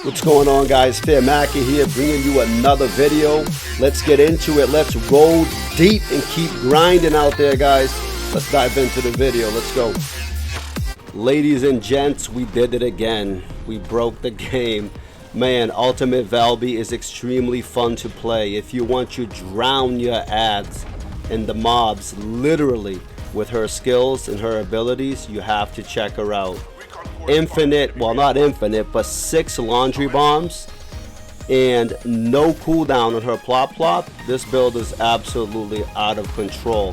What's going on, guys? Fearmaky here, bringing you another video. Let's get into it. Let's roll deep and keep grinding out there, guys. Let's dive into the video. Let's go. Ladies and gents, we did it again. We broke the game. Man, Ultimate Valby is extremely fun to play. If you want to drown your ads and the mobs, literally, with her skills and her abilities, you have to check her out. Infinite, well, not infinite, but 6 laundry bombs and no cooldown on her plop plop. This build is absolutely out of control.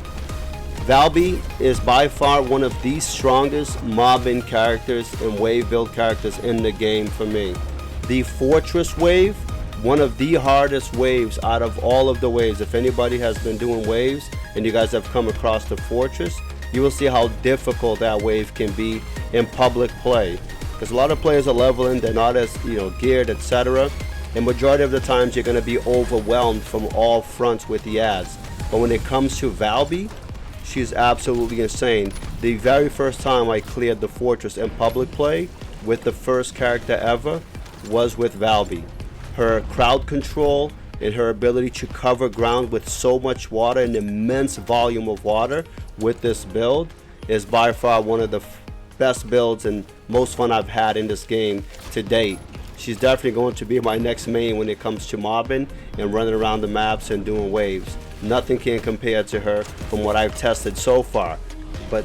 Valby is by far one of the strongest mobbing characters and wave build characters in the game for me. The Fortress wave, one of the hardest waves out of all of the waves. If anybody has been doing waves and you guys have come across the Fortress, you will see how difficult that wave can be in public play, because a lot of players are leveling, they're not as geared, etc., and majority of the times you're going to be overwhelmed from all fronts with the ads. But when it comes to Valby, she's absolutely insane. The very first time I cleared the Fortress in public play with the first character ever was with Valby. Her crowd control and her ability to cover ground with so much water, an immense volume of water with this build, is by far one of the best builds and most fun I've had in this game to date. She's definitely going to be my next main when it comes to mobbing and running around the maps and doing waves. Nothing can compare to her from what I've tested so far. But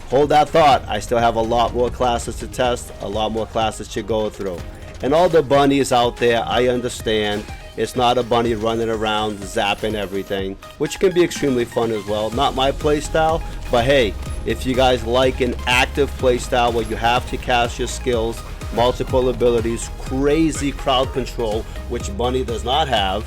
hold that thought, I still have a lot more classes to test, a lot more classes to go through. And all the bunnies out there, I understand it's not a bunny running around zapping everything, which can be extremely fun as well. Not my playstyle, but hey, if you guys like an active playstyle where you have to cast your skills, multiple abilities, crazy crowd control, which bunny does not have,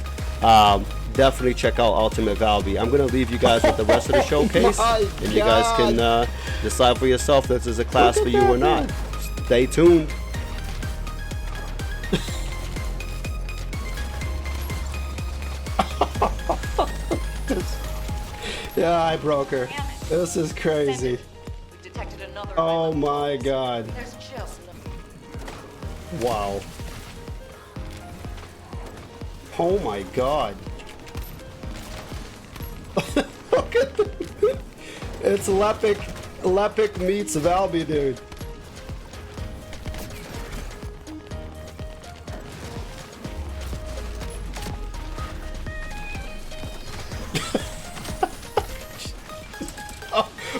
definitely check out Ultimate Valby. I'm going to leave you guys with the rest of the showcase, and you guys can decide for yourself if this is a class for you or not. Stay tuned. Yeah, I broke her. This is crazy. Oh my god. Wow. Oh my god. Look at the, it's Lepic. Lepic meets Valby, dude.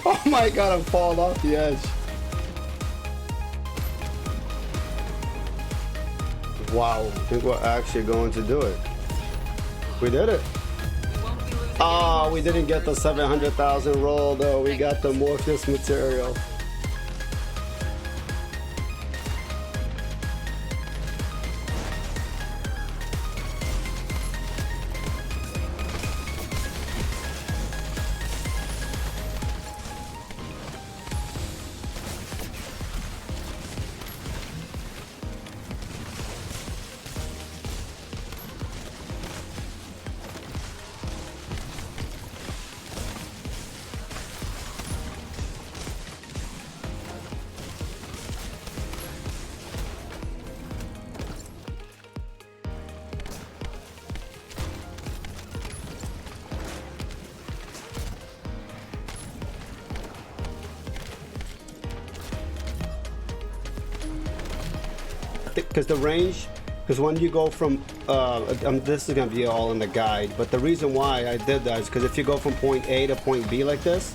Oh my god, I'm falling off the edge. Wow, I think we're actually going to do it. We did it. Oh, we didn't get the 700,000 roll though. We got the Morpheus material. Because the range, because when you go from, this is going to be all in the guide, but the reason why I did that is because if you go from point A to point B like this,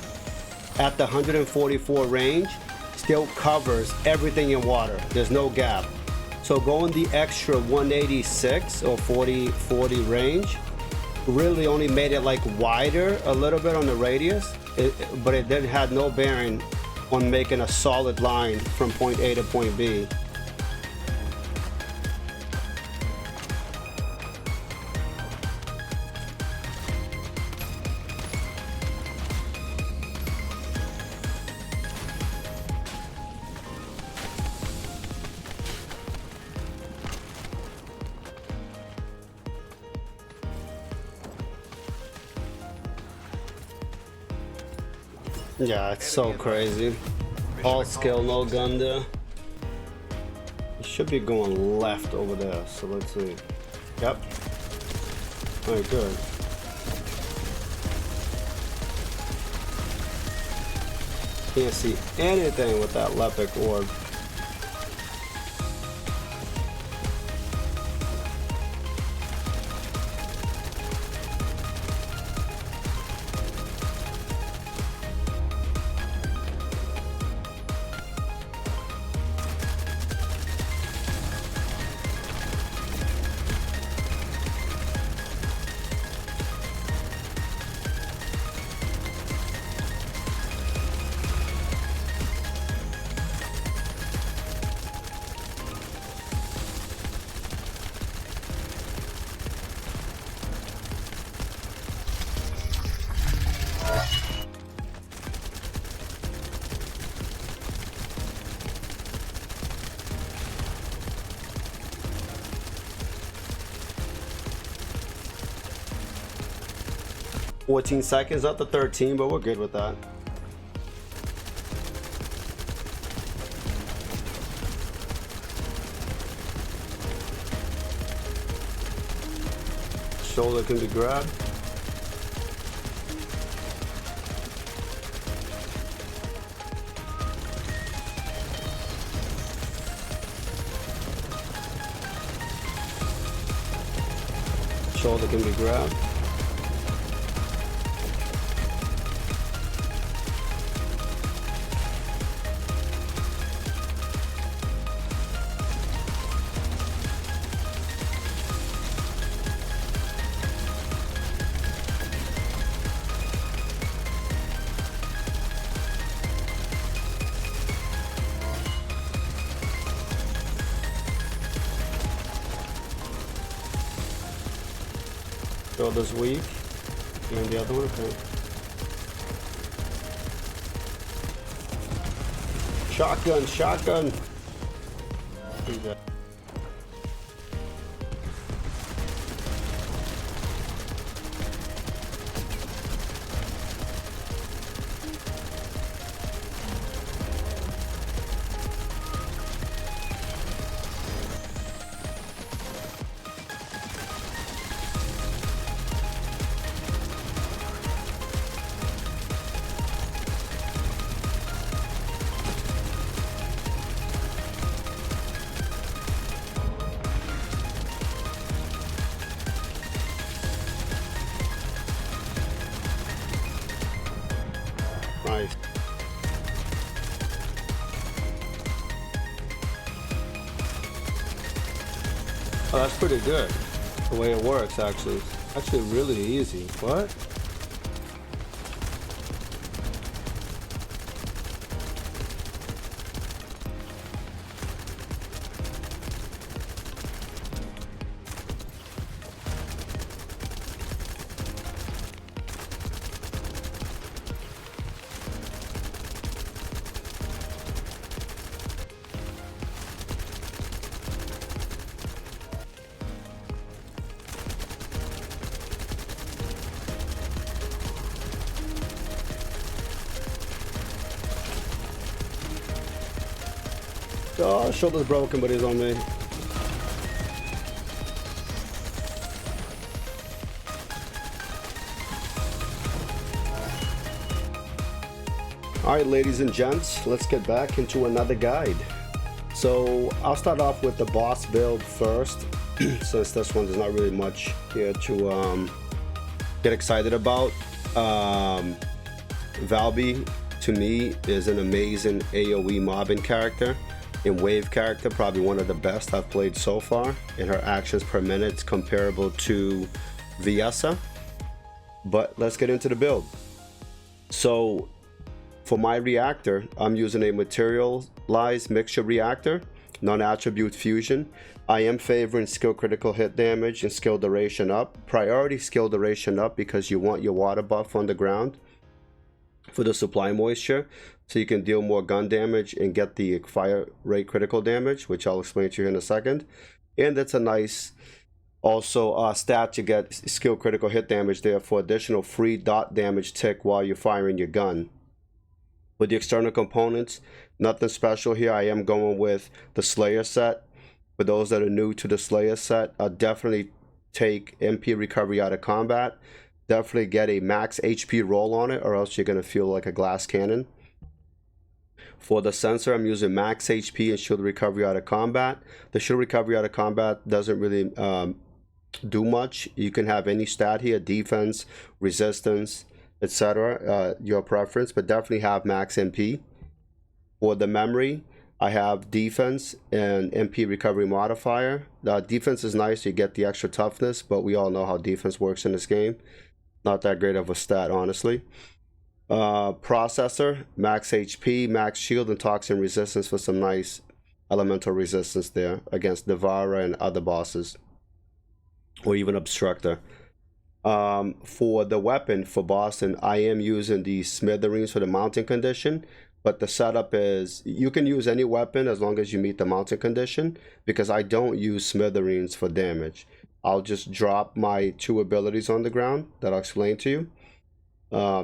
at the 144 range, still covers everything in water. There's no gap. So going the extra 186 or 40 range really only made it like wider a little bit on the radius, but it didn't have no bearing on making a solid line from point A to point B. Yeah, it's so crazy. All skill, no gun there. should be going left over there. So let's see. Yep. All right, good. Can't see anything with that Lepic orb. $14 seconds, up to 13, but we're good with that. Shoulder can be grabbed. Shoulder can be grabbed. Shoulder's weak. And the other one, okay. Shotgun, shotgun. Nice. Oh, that's pretty good. The way it works, actually. Actually really easy. What? Oh, shoulder's broken, but he's on me. Alright, ladies and gents, let's get back into another guide. So I'll start off with the boss build first, since this one there's not really much here to get excited about. Valby, to me, is an amazing AoE mobbing character and wave character, probably one of the best I've played so far, and her actions per minute is comparable to Viessa. But let's get into the build. So for my reactor, I'm using a materialized mixture reactor, non-attribute fusion. I am favoring skill critical hit damage and skill duration up. Priority skill duration up because you want your water buff on the ground for the supply moisture, so you can deal more gun damage and get the fire rate critical damage, which I'll explain to you in a second. And that's a nice also stat to get skill critical hit damage there for additional free dot damage tick while you're firing your gun. With the external components, nothing special here. I am going with the Slayer set. For those that are new to the Slayer set, definitely take MP recovery out of combat. Definitely get a max HP roll on it, or else you're going to feel like a glass cannon. For the sensor, I'm using max HP and shield recovery out of combat. The shield recovery out of combat doesn't really do much. You can have any stat here, defense, resistance, etc. Your preference, but definitely have max MP. For the memory, I have defense and MP recovery modifier. Defense is nice, you get the extra toughness, but we all know how defense works in this game. Not that great of a stat, honestly. Processor, max HP, max shield, and toxin resistance for some nice elemental resistance there against Devourer and other bosses, or even Obstructor. For the weapon for Boston, I am using the Smithereens for the mounting condition, but the setup is you can use any weapon as long as you meet the mounting condition, because I don't use Smithereens for damage. I'll just drop my 2 abilities on the ground that I'll explain to you,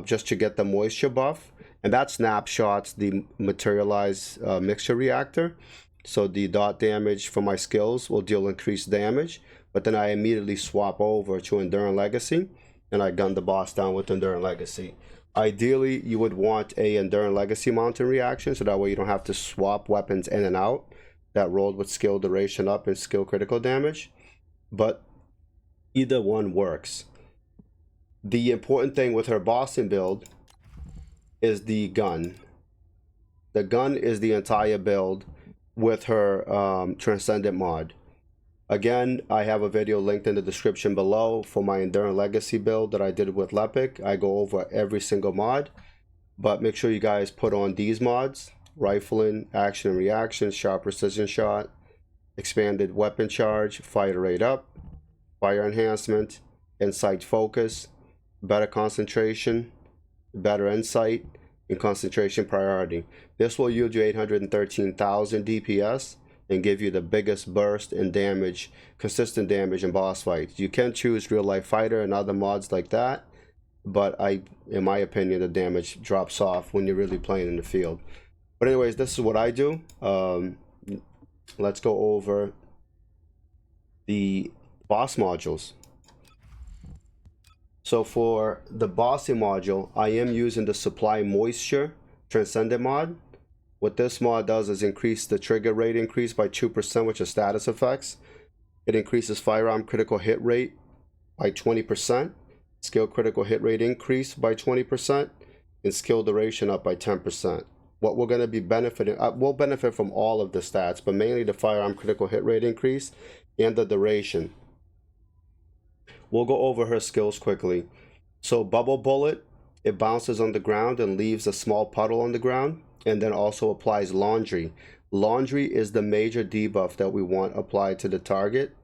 just to get the moisture buff, and that snapshots the materialized mixture reactor. So the dot damage for my skills will deal increased damage, but then I immediately swap over to Enduring Legacy and I gun the boss down with Enduring Legacy. Ideally, you would want a Enduring Legacy mounting reaction, so that way you don't have to swap weapons in and out that rolled with skill duration up and skill critical damage, but either one works. The important thing with her bossing build is the gun. The gun is the entire build with her Transcendent mod. Again, I have a video linked in the description below for my Enduring Legacy build that I did with Lepic. I go over every single mod, but make sure you guys put on these mods: rifling, action and reaction, sharp precision shot, expanded weapon charge, fire rate up, fire enhancement, insight focus, better concentration, better insight, and concentration priority. This will yield you 813,000 DPS and give you the biggest burst in damage, consistent damage in boss fights. You can choose Real Life Fighter and other mods like that, but in my opinion, the damage drops off when you're really playing in the field. But anyways, this is what I do. Let's go over the boss modules. So for the bossing module, I am using the Supply Moisture Transcendent mod. What this mod does is increase the trigger rate increase by 2%, which is status effects. It increases firearm critical hit rate by 20%, skill critical hit rate increase by 20%, and skill duration up by 10%. What we're going to be benefiting, we'll benefit from all of the stats, but mainly the firearm critical hit rate increase and the duration. We'll go over her skills quickly. So Bubble Bullet, it bounces on the ground and leaves a small puddle on the ground, and then also applies Laundry. Laundry is the major debuff that we want applied to the target,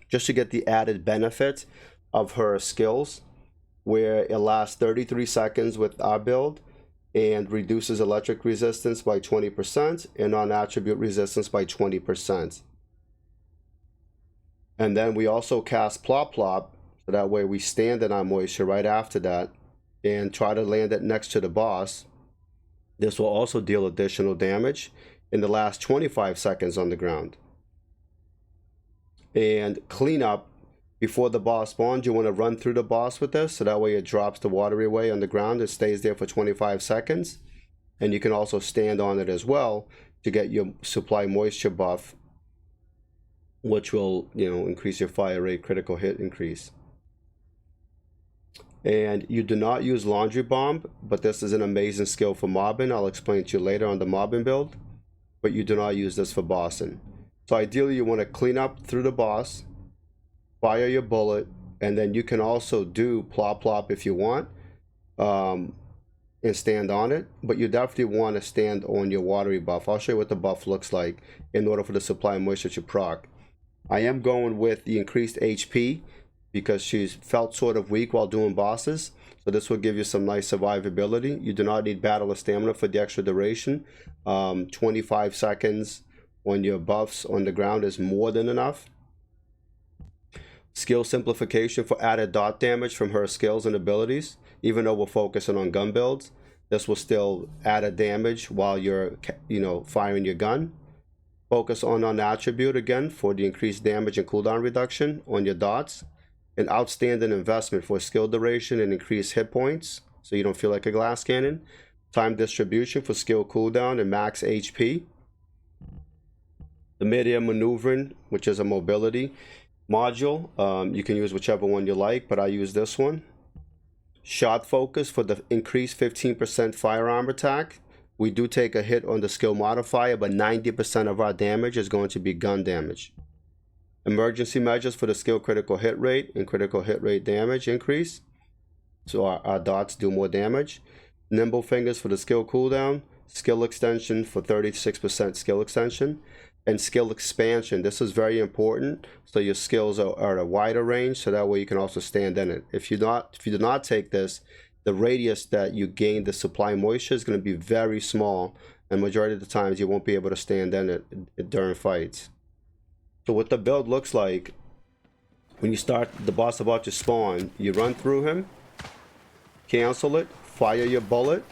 just to get the added benefit of her skills, where it lasts 33 seconds with our build and reduces electric resistance by 20% and non-attribute resistance by 20%. And then we also cast Plop Plop, so that way we stand in our moisture right after that and try to land it next to the boss. This will also deal additional damage in the last 25 seconds on the ground. And Cleanup, before the boss spawns, you want to run through the boss with this, so that way it drops the watery away on the ground. It stays there for 25 seconds. And you can also stand on it as well to get your supply moisture buff, which will, increase your fire rate, critical hit increase. And you do not use Laundry Bomb, but this is an amazing skill for mobbing. I'll explain to you later on the mobbing build, but you do not use this for bossing. So ideally you want to clean up through the boss, fire your bullet, and then you can also do Plop Plop if you want, and stand on it, but you definitely want to stand on your watery buff. I'll show you what the buff looks like in order for the supply moisture to proc. I am going with the increased HP because she's felt sort of weak while doing bosses, so this will give you some nice survivability. You do not need battle or stamina for the extra duration. 25 seconds on your buffs on the ground is more than enough. Skill simplification for added dot damage from her skills and abilities. Even though we're focusing on gun builds, this will still add a damage while you're firing your gun. Focus on an attribute again for the increased damage and cooldown reduction on your dots. An outstanding investment for skill duration and increased hit points, so you don't feel like a glass cannon. Time distribution for skill cooldown and max HP. The mid-air maneuvering, which is a mobility module. You can use whichever one you like, but I use this one. Shot focus for the increased 15% firearm attack. We do take a hit on the skill modifier, but 90% of our damage is going to be gun damage. Emergency measures for the skill critical hit rate and critical hit rate damage increase, so our dots do more damage. Nimble fingers for the skill cooldown. Skill extension for 36% skill extension. And skill expansion, this is very important, so your skills are at a wider range, so that way you can also stand in it. If you do not take this, the radius that you gain the supply moisture is going to be very small, and majority of the times you won't be able to stand in it during fights. So what the build looks like, when you start the boss about to spawn, you run through him, cancel it, fire your bullet,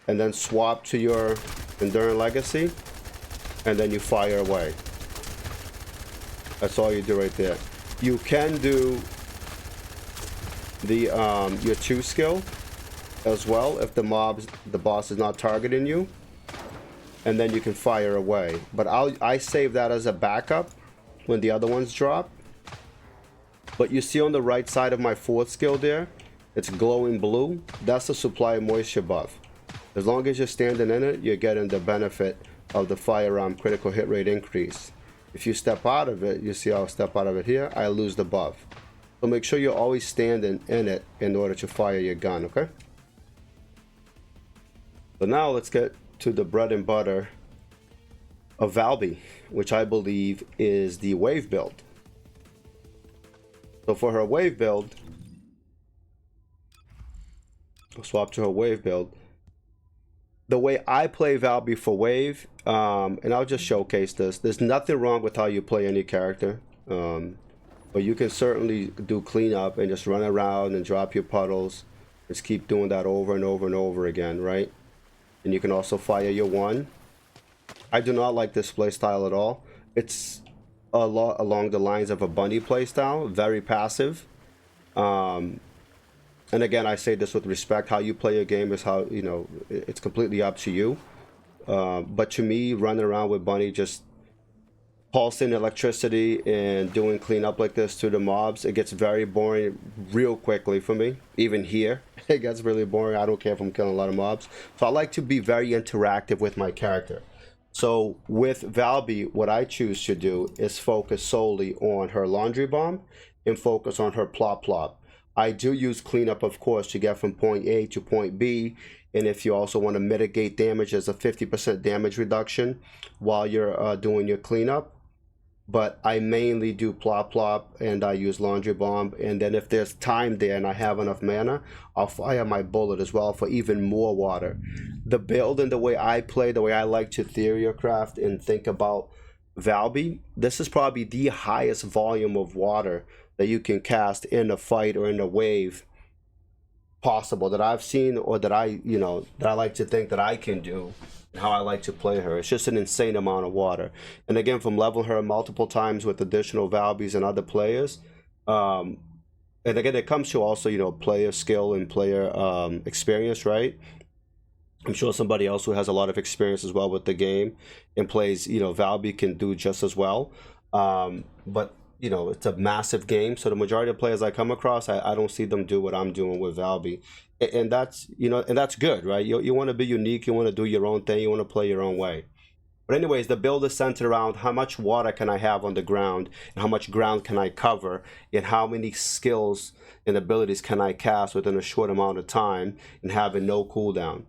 and then swap to your Enduring Legacy, and then you fire away. That's all you do right there. You can do the your 2 skill as well if the boss is not targeting you, and then you can fire away. But I save that as a backup when the other ones drop. But you see on the right side of my 4th skill there, it's glowing blue. That's the supply moisture buff. As long as you're standing in it, you're getting the benefit of the firearm critical hit rate increase. If you step out of it, you see I'll step out of it here, I lose the buff. So make sure you're always standing in it in order to fire your gun, okay? So now let's get to the bread and butter of Valby, which I believe is the wave build. So for her wave build, I'll swap to her wave build. The way I play Valby for wave, and I'll just showcase this. There's nothing wrong with how you play any character, but you can certainly do cleanup and just run around and drop your puddles. Just keep doing that over and over and over again, right? And you can also fire your 1. I do not like this playstyle at all. It's a lot along the lines of a bunny playstyle, very passive. And again, I say this with respect. How you play a game is how, you know, it's completely up to you. But to me, running around with Bunny, just pulsing electricity and doing cleanup like this to the mobs, it gets very boring real quickly for me. Even here, it gets really boring. I don't care if I'm killing a lot of mobs. So I like to be very interactive with my character. So with Valby, what I choose to do is focus solely on her laundry bomb and focus on her plop plop. I do use cleanup, of course, to get from point A to point B. And if you also want to mitigate damage, there's a 50% damage reduction while you're doing your cleanup. But I mainly do plop plop and I use laundry bomb. And then if there's time there and I have enough mana, I'll fire my bullet as well for even more water. The build and the way I play, the way I like to theorycraft and think about Valby, this is probably the highest volume of water that you can cast in a fight or in a wave possible that I've seen, or that I like to think that I can do, and how I like to play her. It's just an insane amount of water. And again, from leveling her multiple times with additional Valbys and other players, and again, it comes to also, you know, player skill and player experience, right? I'm sure somebody else who has a lot of experience as well with the game and plays, you know, Valby can do just as well. But you know, it's a massive game, so the majority of players I come across, I don't see them do what I'm doing with Valby, and that's, you know, and that's good, right? You want to be unique, you want to do your own thing, you want to play your own way. But anyways, the build is centered around how much water can I have on the ground, and how much ground can I cover, and how many skills and abilities can I cast within a short amount of time and having no cooldown.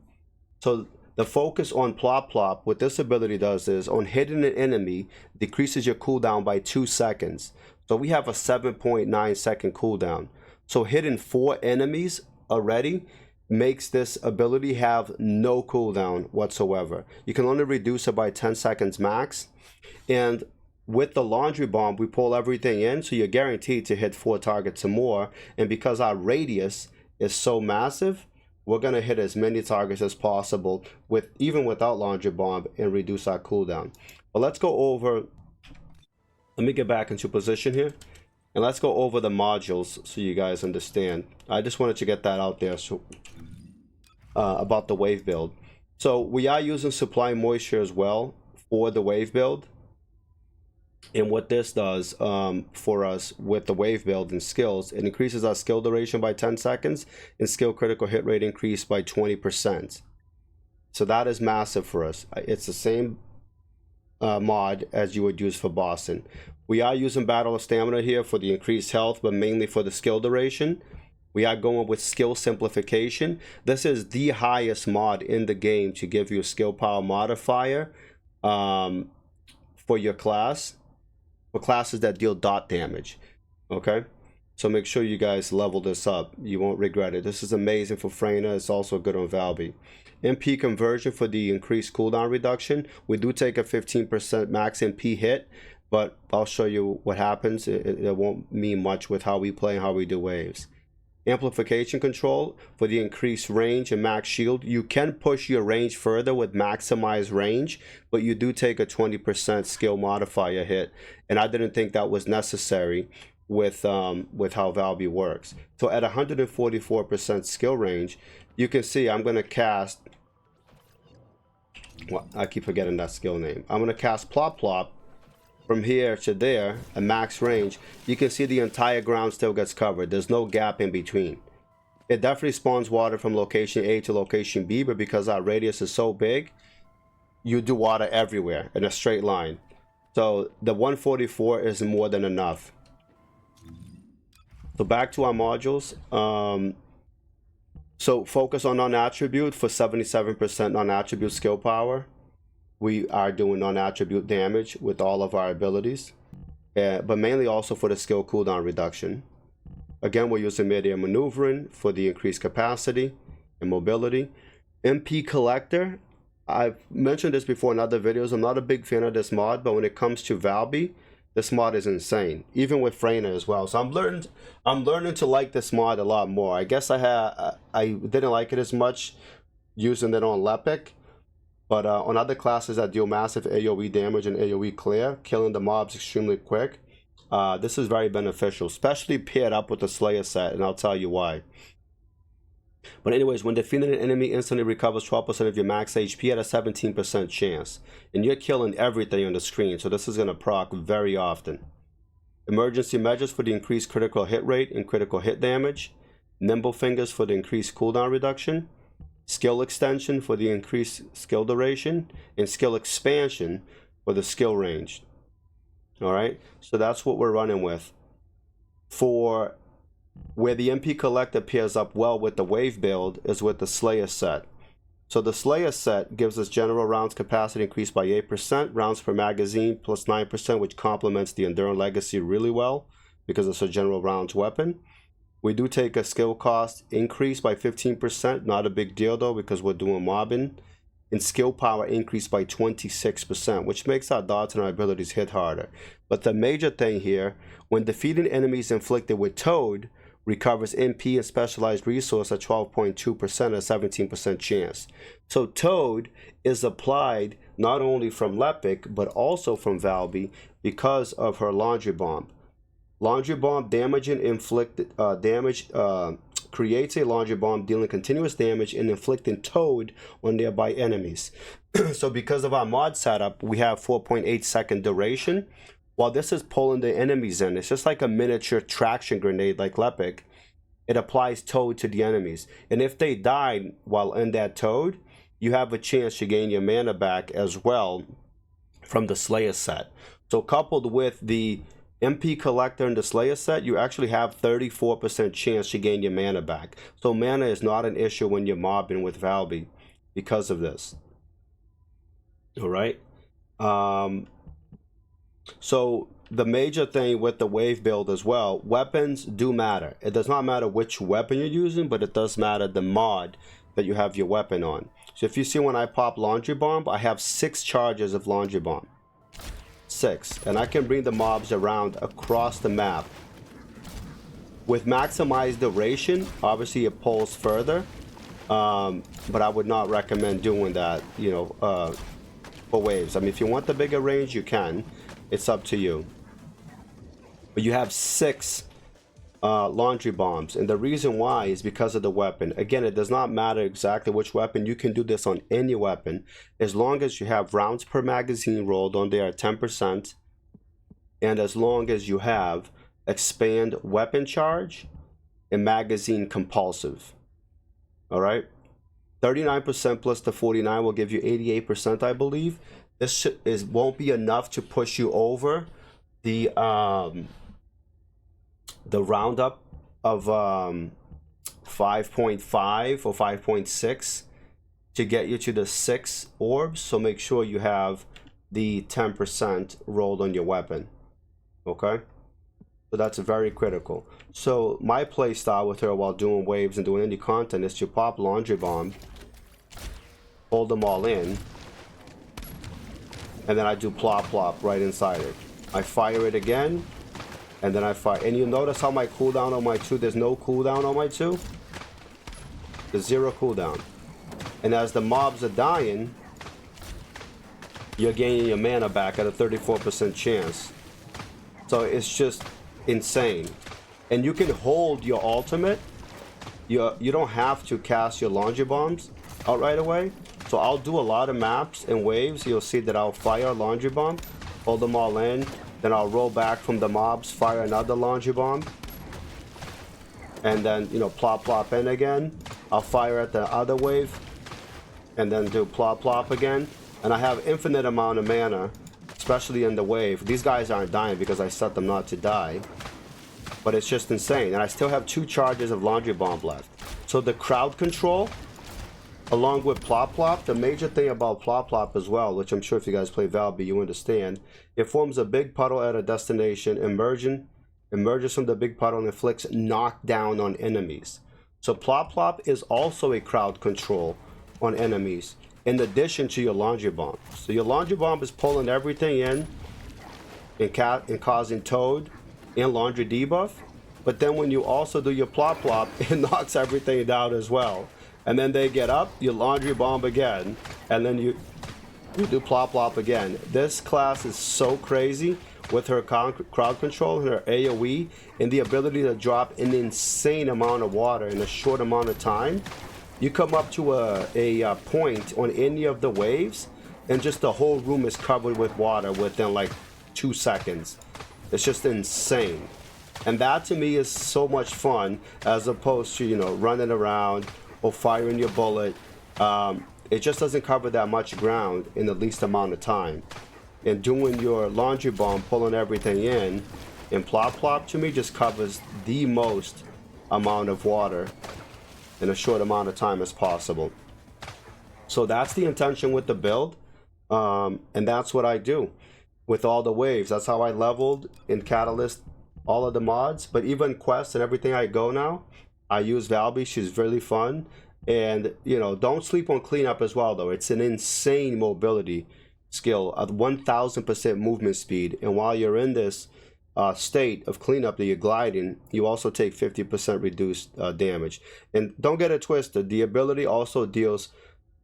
So the focus on plop plop, what this ability does is, on hitting an enemy, decreases your cooldown by 2 seconds. So we have a 7.9 second cooldown. So hitting 4 enemies already makes this ability have no cooldown whatsoever. You can only reduce it by 10 seconds max. And with the laundry bomb, we pull everything in, so you're guaranteed to hit 4 targets or more. And because our radius is so massive, we're gonna hit as many targets as possible even without laundry bomb and reduce our cooldown. But let's go over, let me get back into position here, and let's go over the modules so you guys understand. I just wanted to get that out there, so about the wave build. So we are using supply moisture as well for the wave build. And what this does for us with the wave build and skills, it increases our skill duration by 10 seconds and skill critical hit rate increase by 20%. So that is massive for us. It's the same mod as you would use for Boston. We are using Battle of Stamina here for the increased health, but mainly for the skill duration. We are going with skill simplification. This is the highest mod in the game to give you a skill power modifier for your class, for classes that deal dot damage. Okay, so make sure you guys level this up. You won't regret it. This is amazing for Freyna. It's also good on Valby. MP conversion for the increased cooldown reduction. We do take a 15% max MP hit, but I'll show you what happens. It won't mean much with how we play and how we do waves. Amplification control for the increased range and max shield. You can push your range further with maximized range, but you do take a 20% skill modifier hit, and I didn't think that was necessary with how Valby works. So at 144% skill range, you can see I'm going to cast, well, I keep forgetting that skill name. I'm going to cast PLOP PLOP from here to there, a max range. You can see the entire ground still gets covered. There's no gap in between. It definitely spawns water from location A to location B, but because our radius is so big, you do water everywhere in a straight line. So the 144 is more than enough. So back to our modules. So focus on non-attribute for 77% non-attribute skill power. We are doing non-attribute damage with all of our abilities, but mainly also for the skill cooldown reduction. Again, we're using mid-air maneuvering for the increased capacity and mobility. MP collector, I've mentioned this before in other videos. I'm not a big fan of this mod, but when it comes to Valby, this mod is insane, even with Freyna as well. So I'm learning to like this mod a lot more. I guess I didn't like it as much using it on Lepic. But on other classes that deal massive AoE damage and AoE clear, killing the mobs extremely quick, this is very beneficial, especially paired up with the Slayer set, and I'll tell you why. But anyways, when defeating an enemy, instantly recovers 12% of your max HP at a 17% chance. And you're killing everything on the screen, so this is going to proc very often. Emergency measures for the increased critical hit rate and critical hit damage. Nimble fingers for the increased cooldown reduction. Skill extension for the increased skill duration, and skill expansion for the skill range. All right, so that's what we're running with. For where the MP collector pairs up well with the wave build is with the Slayer set. So the Slayer set gives us general rounds capacity increased by 8%, rounds per magazine plus 9%, which complements the Enduring Legacy really well because it's a general rounds weapon. We do take a skill cost increase by 15%, not a big deal though because we're doing mobbing. And skill power increased by 26%, which makes our dots and our abilities hit harder. But the major thing here, when defeating enemies inflicted with Toad, recovers MP and specialized resource at 12.2% a 17% chance. So Toad is applied not only from Lepic, but also from Valby because of her Laundry Bomb. Laundry Bomb damaging inflicted damage creates a Laundry Bomb dealing continuous damage and inflicting Toad on nearby enemies. So because of our mod setup, we have 4.8 second duration. While this is pulling the enemies in, it's just like a miniature traction grenade like Lepic. It applies Toad to the enemies. And if they die while in that Toad, you have a chance to gain your mana back as well from the Slayer set. So coupled with the MP collector and the Slayer set, you actually have 34% chance to gain your mana back. So mana is not an issue when you're mobbing with Valby because of this. All right. So the major thing with the wave build as well, weapons do matter. It does not matter which weapon you're using, but it does matter the mod that you have your weapon on. So if you see when I pop Laundry Bomb, I have 6 charges of Laundry Bomb. 6, and I can bring the mobs around across the map. With maximized duration, obviously it pulls further, but I would not recommend doing that, you know, for waves. I mean, if you want the bigger range, you can. It's up to you. But you have 6 laundry bombs, and the reason why is because of the weapon. Again, it does not matter exactly which weapon. You can do this on any weapon as long as you have rounds per magazine rolled on there at 10%, and as long as you have expand weapon charge and magazine compulsive. All right, 39% plus the 49 will give you 88%, I believe. This won't be enough to push you over the roundup of 5.5 or 5.6 to get you to the 6 orbs. So make sure you have the 10% rolled on your weapon. Okay, so that's very critical. So my play style with her while doing waves and doing any content is to pop laundry bomb, hold them all in, and then I do plop plop right inside it. I fire it again, and then I fire. And you notice how my cooldown on my 2, there's no cooldown on my 2. There's 0 cooldown. And as the mobs are dying, you're gaining your mana back at a 34% chance. So it's just insane. And you can hold your ultimate. You don't have to cast your laundry bombs out right away. So I'll do a lot of maps and waves. You'll see that I'll fire a laundry bomb, hold them all in, then I'll roll back from the mobs, fire another laundry bomb, and then, you know, plop plop in again. I'll fire at the other wave, and then do plop plop again. And I have infinite amount of mana, especially in the wave. These guys aren't dying because I set them not to die, but it's just insane. And I still have 2 charges of laundry bomb left. So the crowd control, along with plop plop, the major thing about plop plop as well, which I'm sure if you guys play Valby, you understand, it forms a big puddle at a destination, emerges from the big puddle and inflicts knockdown on enemies. So plop plop is also a crowd control on enemies, in addition to your laundry bomb. So your laundry bomb is pulling everything in and causing toad and laundry debuff. But then when you also do your plop plop, it knocks everything down as well. And then they get up, you laundry bomb again, and then you do plop plop again. This class is so crazy with her crowd control and her AoE and the ability to drop an insane amount of water in a short amount of time. You come up to a point on any of the waves, and just the whole room is covered with water within like 2 seconds. It's just insane. And that to me is so much fun, as opposed to, you know, running around or firing your bullet. It just doesn't cover that much ground in the least amount of time. And doing your laundry bomb, pulling everything in, and plop plop to me just covers the most amount of water in a short amount of time as possible. So that's the intention with the build, and that's what I do with all the waves. That's how I leveled in Catalyst all of the mods. But even quests and everything I go now, I use Valby. She's really fun. And, you know, don't sleep on cleanup as well, though. It's an insane mobility skill of 1000% movement speed. And while you're in this state of cleanup that you're gliding, you also take 50% reduced damage. And don't get it twisted, the ability also deals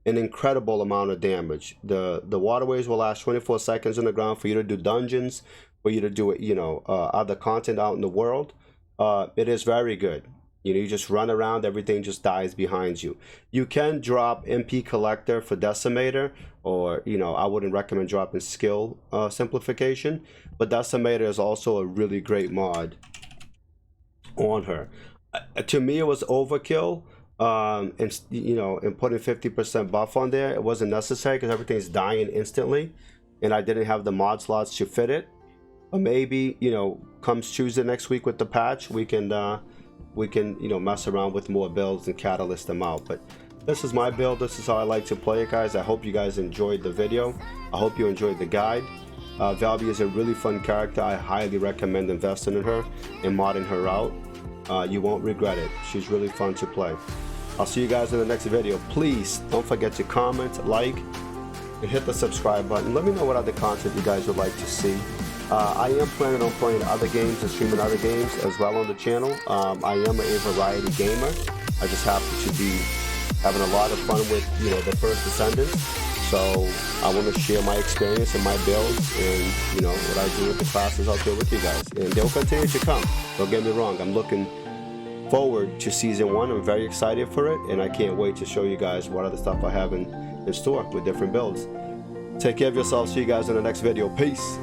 an incredible amount of damage. The waterways will last 24 seconds on the ground for you to do dungeons, for you to do, you know, other content out in the world. It is very good. You know, you just run around, everything just dies behind you. You can drop MP Collector for Decimator, or, you know, I wouldn't recommend dropping Skill Simplification, but Decimator is also a really great mod on her. To me, it was overkill, and, you know, and putting 50% buff on there, it wasn't necessary because everything's dying instantly, and I didn't have the mod slots to fit it. But maybe, you know, comes Tuesday next week with the patch, we can, you know, mess around with more builds and catalyst them out. But this is my build. This is how I like to play it, guys. I hope you guys enjoyed the video. I hope you enjoyed the guide. Valby is a really fun character. I highly recommend investing in her and modding her out. You won't regret it. She's really fun to play. I'll see you guys in the next video. Please don't forget to comment, like, and hit the subscribe button. Let me know what other content you guys would like to see. I am planning on playing other games and streaming other games as well on the channel. I am a variety gamer. I just happen to be having a lot of fun with, you know, the first Descendant. So I want to share my experience and my builds and, you know, what I do with the classes out there with you guys. And they'll continue to come. Don't get me wrong. I'm looking forward to season 1. I'm very excited for it. And I can't wait to show you guys what other stuff I have in store with different builds. Take care of yourselves. See you guys in the next video. Peace.